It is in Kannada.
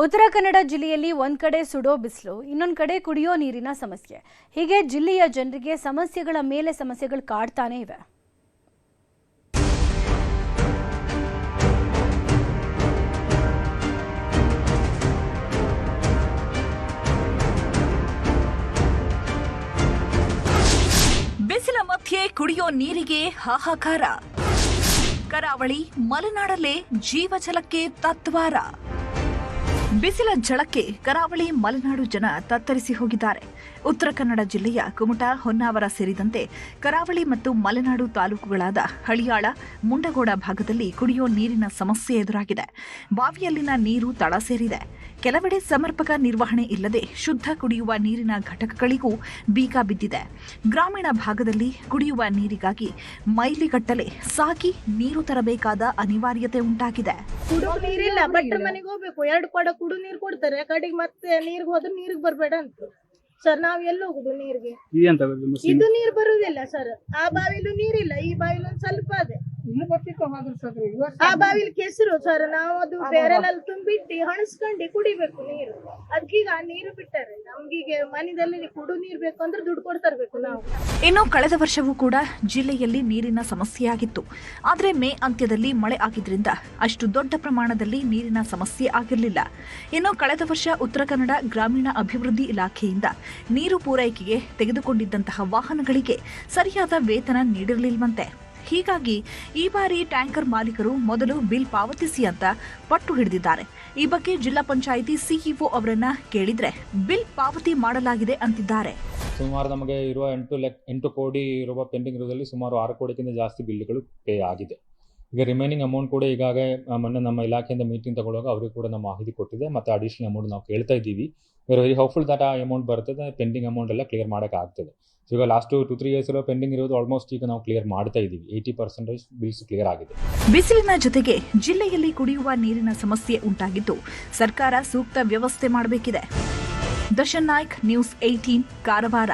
ಉತ್ತರ ಕನ್ನಡ ಜಿಲ್ಲೆಯಲ್ಲಿ ಒಂದ್ ಕಡೆ ಸುಡೋ ಬಿಸಿಲು, ಇನ್ನೊಂದು ಕಡೆ ಕುಡಿಯೋ ನೀರಿನ ಸಮಸ್ಯೆ. ಹೀಗೆ ಜಿಲ್ಲೆಯ ಜನರಿಗೆ ಸಮಸ್ಯೆಗಳ ಮೇಲೆ ಸಮಸ್ಯೆಗಳು ಕಾಡ್ತಾನೆ ಇವೆ. ಬಿಸಿಲ ಮಧ್ಯೆ ಕುಡಿಯೋ ನೀರಿಗೆ ಹಾಹಾಕಾರ. ಕರಾವಳಿ ಮಲೆನಾಡಲ್ಲೇ ಜೀವಜಲಕ್ಕೆ ತತ್ವಾರ. ಬಿಸಿಲ ಝಳಕ್ಕೆ ಕರಾವಳಿ ಮಲೆನಾಡು ಜನ ತತ್ತರಿಸಿ ಹೋಗಿದ್ದಾರೆ. ಉತ್ತರ ಕನ್ನಡ ಜಿಲ್ಲೆಯ ಕುಮಟಾ, ಹೊನ್ನಾವರ ಸೇರಿದಂತೆ ಕರಾವಳಿ ಮತ್ತು ಮಲೆನಾಡು ತಾಲೂಕುಗಳಾದ ಹಳಿಯಾಳ, ಮುಂಡಗೋಡ ಭಾಗದಲ್ಲಿ ಕುಡಿಯೋ ನೀರಿನ ಸಮಸ್ಯೆ ಎದುರಾಗಿದೆ. ಬಾವಿಯಲ್ಲಿನ ನೀರು ತಳ ಸೇರಿದೆ. ಕೆಲವೆಡೆ ಸಮರ್ಪಕ ನಿರ್ವಹಣೆ ಇಲ್ಲದೆ ಶುದ್ಧ ಕುಡಿಯುವ ನೀರಿನ ಘಟಕಗಳಿಗೂ ಬೀಗ ಬಿದ್ದಿದೆ. ಗ್ರಾಮೀಣ ಭಾಗದಲ್ಲಿ ಕುಡಿಯುವ ನೀರಿಗಾಗಿ ಮೈಲಿಗಟ್ಟಲೆ ಸಾಗಿ ನೀರು ತರಬೇಕಾದ ಅನಿವಾರ್ಯತೆ ಉಂಟಾಗಿದೆ. ನೀರಿಲ್ಲ, ಭಟ್ರ ಮನೆಗೆ ಹೋಗ್ಬೇಕು, 2 ಕೊಡ ಕುಡು ನೀರು ಕೊಡ್ತಾರೆ. ಕಡೆಗೆ ಮತ್ತೆ ನೀರಿಗೆ ಹೋದ್ರೆ ನೀರಿಗೆ ಬರ್ಬೇಡ ಅಂತ ಸರ್. ನಾವ್ ಎಲ್ಲಿ ಹೋಗುದು ನೀರಿಗೆ? ಇದು ನೀರು ಬರುವುದಿಲ್ಲ ಸರ್. ಆ ಬಾವಿಲು ನೀರಿಲ್ಲ, ಈ ಬಾವಿಲು ಒಂದ್ ಸ್ವಲ್ಪ ಅದೇ. ಆ ಬಾವಿಲಿ ಕೆಸರು ಸರ್. ನಾವು ಅದು ಬೇರೆಲ್ಲ ತುಂಬಿಟ್ಟು ಹಣಸ್ಕೊಂಡು ಕುಡಿಬೇಕು ನೀರು. ಅದಕ್ಕೀಗ ಆ ನೀರು ಬಿಟ್ಟಾರೆ. ನಮ್ಗೀಗ ಮನೆಯಲ್ಲಿ ಕುಡು ನೀರು ಬೇಕು ಅಂದ್ರೆ ದುಡ್ಡು ಕೊಡ್ತರ್ಬೇಕು ನಾವು. ಇನ್ನು ಕಳೆದ ವರ್ಷವೂ ಕೂಡ ಜಿಲ್ಲೆಯಲ್ಲಿ ನೀರಿನ ಸಮಸ್ಯೆಯಾಗಿತ್ತು. ಆದರೆ ಮೇ ಅಂತ್ಯದಲ್ಲಿ ಮಳೆ ಆಗಿದ್ರಿಂದ ಅಷ್ಟು ದೊಡ್ಡ ಪ್ರಮಾಣದಲ್ಲಿ ನೀರಿನ ಸಮಸ್ಯೆ ಆಗಿರಲಿಲ್ಲ. ಇನ್ನು ಕಳೆದ ವರ್ಷ ಉತ್ತರ ಕನ್ನಡ ಗ್ರಾಮೀಣ ಅಭಿವೃದ್ಧಿ ಇಲಾಖೆಯಿಂದ ನೀರು ಪೂರೈಕೆಗೆ ತೆಗೆದುಕೊಂಡಿದ್ದಂತಹ ವಾಹನಗಳಿಗೆ ಸರಿಯಾದ ವೇತನ ನೀಡಿರಲಿಲ್ವಂತೆ. ಹೀಗಾಗಿ ಈ ಬಾರಿ ಟ್ಯಾಂಕರ್ ಮಾಲೀಕರು ಮೊದಲು ಬಿಲ್ ಪಾವತಿಸಿ ಅಂತ ಪಟ್ಟು ಹಿಡಿದಿದ್ದಾರೆ. ಈ ಬಗ್ಗೆ ಜಿಲ್ಲಾ ಪಂಚಾಯಿತಿ ಸಿಇಒ ಅವರನ್ನ ಕೇಳಿದ್ರೆ ಬಿಲ್ ಪಾವತಿ ಮಾಡಲಾಗಿದೆ ಅಂತಿದ್ದಾರೆ. ಸುಮಾರು ನಮಗೆ ಇರುವ 8 ಕೋಟಿ ಇರುವ ಪೆಂಡಿಂಗ್ ಇರುವುದರಲ್ಲಿ ಸುಮಾರು 6 ಕೋಟಿಗಿಂತ ಜಾಸ್ತಿ ಬಿಲ್ಗಳು ಪೇ ಆಗಿದೆ. ಈಗ ರಿಮೈನಿಂಗ್ ಅಮೌಂಟ್ ಕೂಡ ಈಗಾಗಲೇ ಮೊನ್ನೆ ನಮ್ಮ ಇಲಾಖೆಯಿಂದ ಮೀಟಿಂಗ್ ತಗೊಳ್ಳುವಾಗ ಅವರಿಗೆ ಕೂಡ ನಮ್ಮ ಮಾಹಿತಿ ಕೊಟ್ಟಿದೆ. ಮತ್ತು ಅಡಿಷನಲ್ ಅಮೌಂಟ್ ನಾವು ಕೇಳ್ತಾ ಇದ್ದೀವಿ. We are very hopeful that ಆ ಅಮೌಂಟ್ ಬರ್ತದೆ. ಪೆಂಡಿಂಗ್ ಅಮೌಂಟ್ ಎಲ್ಲ ಕ್ಲಿಯರ್ ಮಾಡೋಕ್ಕಾಗ್ತದೆ. ಸೊ ಈಗ ಲಾಸ್ಟ್ 2-3 ಇಯರ್ಸ್ ಇರೋ ಪೆಂಡಿಂಗ್ ಇರೋದು ಆಲ್ಮೋಸ್ಟ್ ಈಗ ನಾವು ಕ್ಲಿಯರ್ ಮಾಡ್ತಾ ಇದ್ದೀವಿ. 80% ಬಿಲ್ಸ್ ಕ್ಲಿಯರ್ ಆಗಿದೆ. ಬಿಸಿಲಿನ ಜೊತೆಗೆ ಜಿಲ್ಲೆಯಲ್ಲಿ ಕುಡಿಯುವ ನೀರಿನ ಸಮಸ್ಯೆ ಉಂಟಾಗಿದ್ದು ಸರ್ಕಾರ ಸೂಕ್ತ ವ್ಯವಸ್ಥೆ ಮಾಡಬೇಕಿದೆ. ದರ್ಶನ್ ನಾಯ್ಕ್, ನ್ಯೂಸ್ 18, ಕಾರವಾರ.